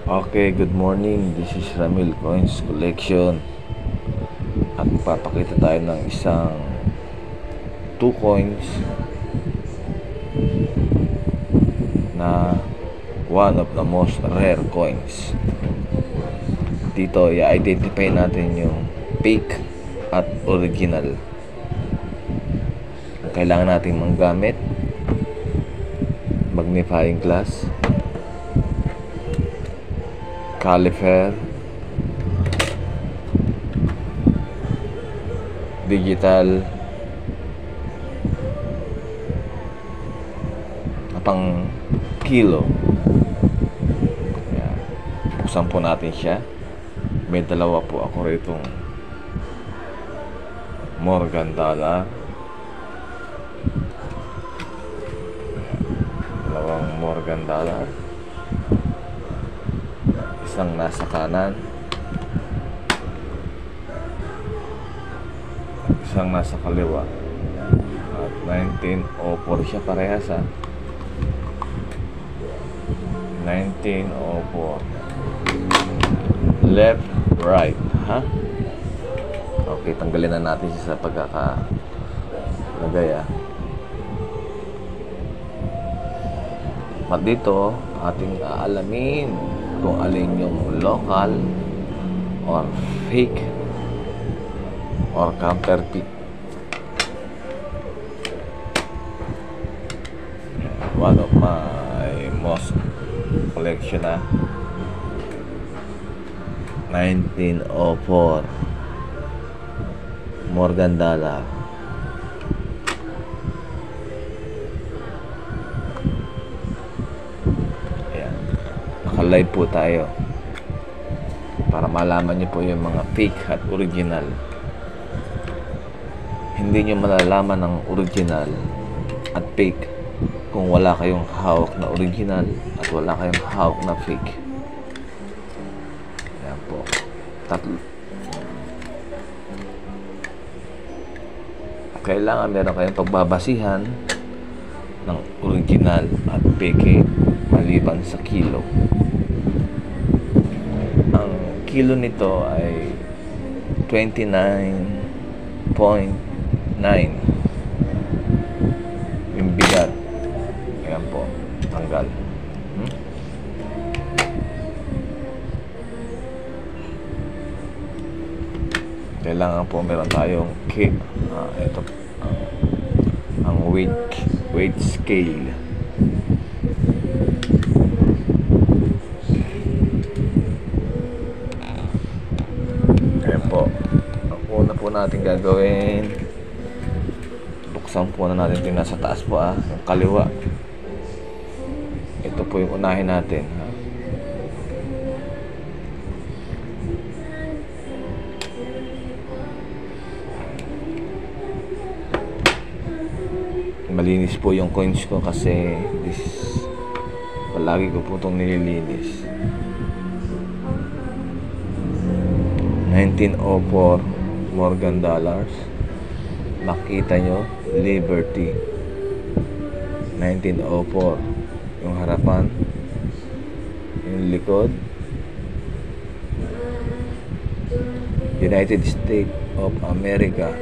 Okay, good morning. This is Ramil Coins Collection. At papakita tayo ng isang 2 coins na one of the most rare coins. Dito, i-identify natin yung fake at original. Ang kailangan natin manggamit, magnifying glass, caliper, digital, pang kilo. Ayan. Buksan po natin siya. May dalawa po ako rito Morgan dollar. Dalawang Morgan dollar. Isang nasa kanan, isang nasa kaliwa. At 1904 siya parehas, ha. 1904 left, right, ha. Okay, tanggalin na natin siya sa pagkakalagay, ha. At dito ating aalamin kung alin yung local or fake or counterfeit. One of my most collection, 1904 Morgan dollar. Naka-live po tayo para malaman nyo po yung mga fake at original. Hindi nyo malalaman ang original at fake kung wala kayong hawak na original at wala kayong hawak na fake. Ayan po, tatlo. Kailangan meron kayong pagbabasihan ng original at fake maliban sa kilo. Ang kilo nito ay 29.9. Yung bigat. Ayan po, tanggal. Kailangan po meron tayong ito, ang weight scale. Ayan po, ang una po natin gagawin, buksan po na natin yung nasa taas po, yung kaliwa. Ito po yung unahin natin, ha. Malinis po yung coins ko kasi palagi ko po itong nililinis. 1904 Morgan dollars. Makita nyo, Liberty. 1904 yung harapan, yung likod, United States of America.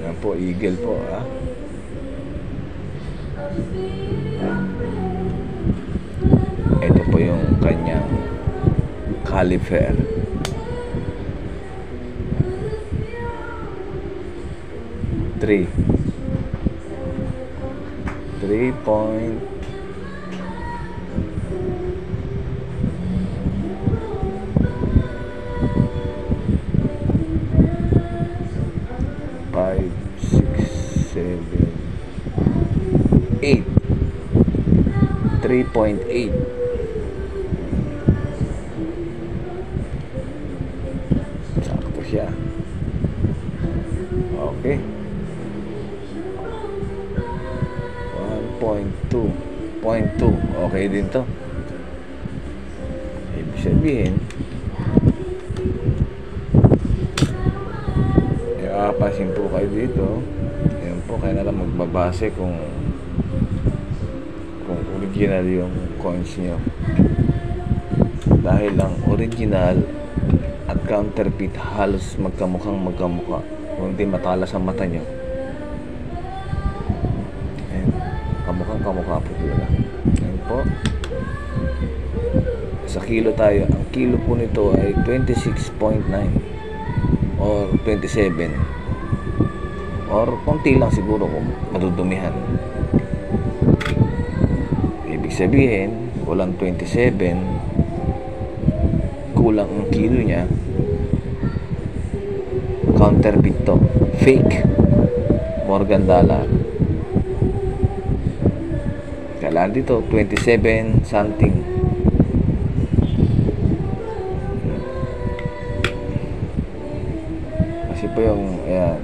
Yan po, eagle po, ha. Ito po yung kanyang caliper. 3 point 5, 6, 7, 8. 3.8. Sakto siya. Okay. 1.2. Okay din to. Ibig sabihin, papansin po kayo dito, yung po, kaya na lang magbabase kung original yung coins nyo. Dahil ang original at counterfeit halos magkamukha, kung hindi matalas ang mata nyo. Ayan, kamukha po talaga. Ayan po, sa kilo tayo. Ang kilo po nito ay 26.9 or 27, or konti lang siguro kung madudumihan. Ibig sabihin, walang 27, kulang ang kilo niya, counterfeit to, fake Morgan dollar. Kailan dito 27 something. Kasi po yung ayan,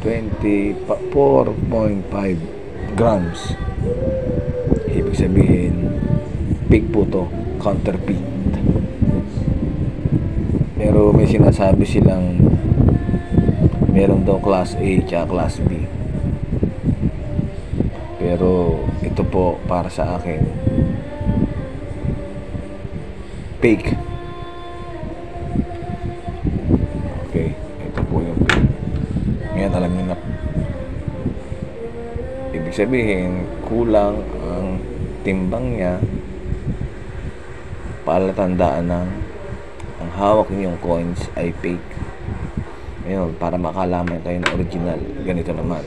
24.5 grams. Ibig sabihin fake po to, counterfeit. Pero may sinasabi silang meron daw class A at class B. Pero ito po para sa akin fake. Okay, ito po yung fake. Ngayon alam nyo na, ibig sabihin kulang ang timbang niya, palatandaan ng ang hawak niyong coins ay fake. Ngayon, para makalaman kayo ng original, ganito naman.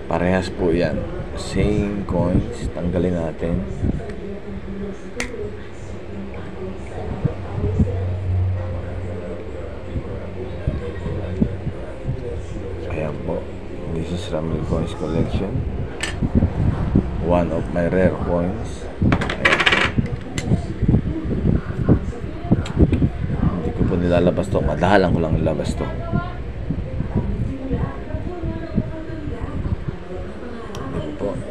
Parehas po yan. Same coins. Tanggalin natin. Ayan po. This is Ramil Coins Collection. One of my rare coins. Ayan po. Hindi ko po nilalabas to. Madahalan ko lang nilabas to.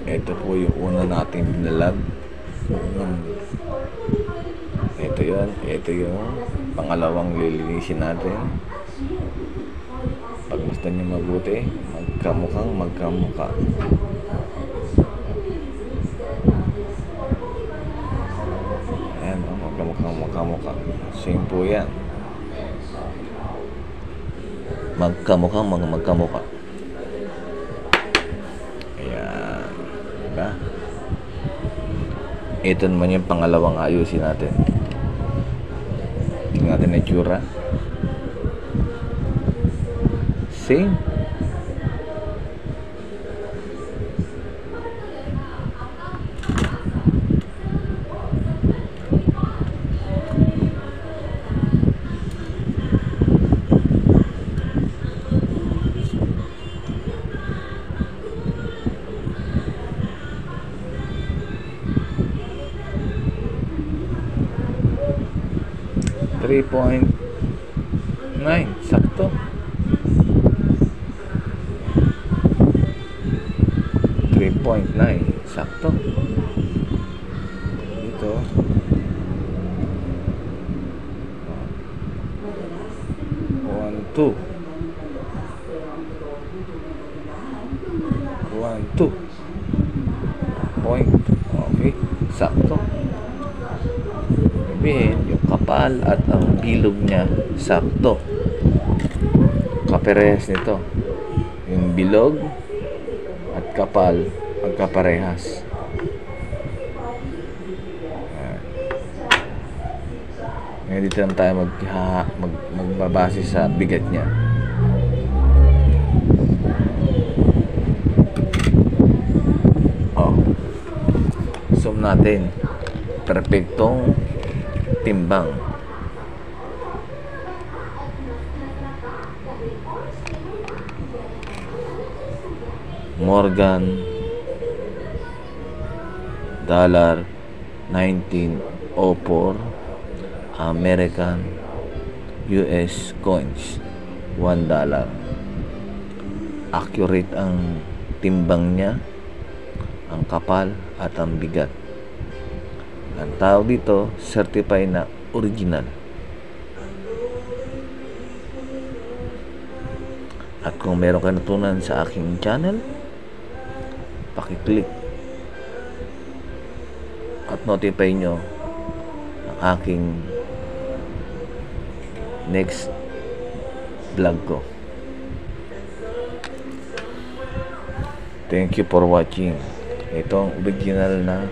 Ito po yung una nating binalag. Ito yun. Ito yung pangalawang lilinisin natin. Pagmasdan nyo mabuti, magkamukha. Ayan, magkamukha. Same po yan. Magkamukha. Diba? Ito naman yung pangalawang ayusin natin. Tingnan natin na itsura. Same. .9 sakto. 3.9 sakto. Dito 1, 2 point. Okay, sakto. Sabihin, yung kapal at ang bilog niya sakto. Kaparehas nito. Yung bilog at kapal magkaparehas. Ngayon dito lang tayo magbabase sa bigat niya. Zoom natin. Perfectong timbang. Morgan dollar 1904 American US coins $1. Accurate ang timbang niya, ang kapal at ang bigat. Ang tawag dito, certified na original. At kung meron kayo natutunan sa aking channel, pakiclick at notify nyo ang aking next vlog ko. Thank you for watching. Ito ang original na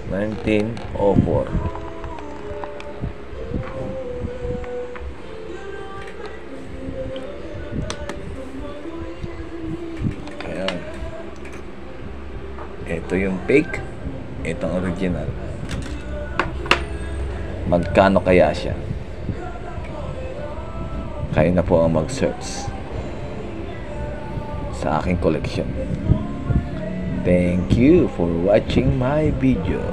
1904. Ayan. Ito yung fake. Ito ang original. Magkano kaya siya? Kayo na po ang mag-search sa aking collection. Thank you for watching my video.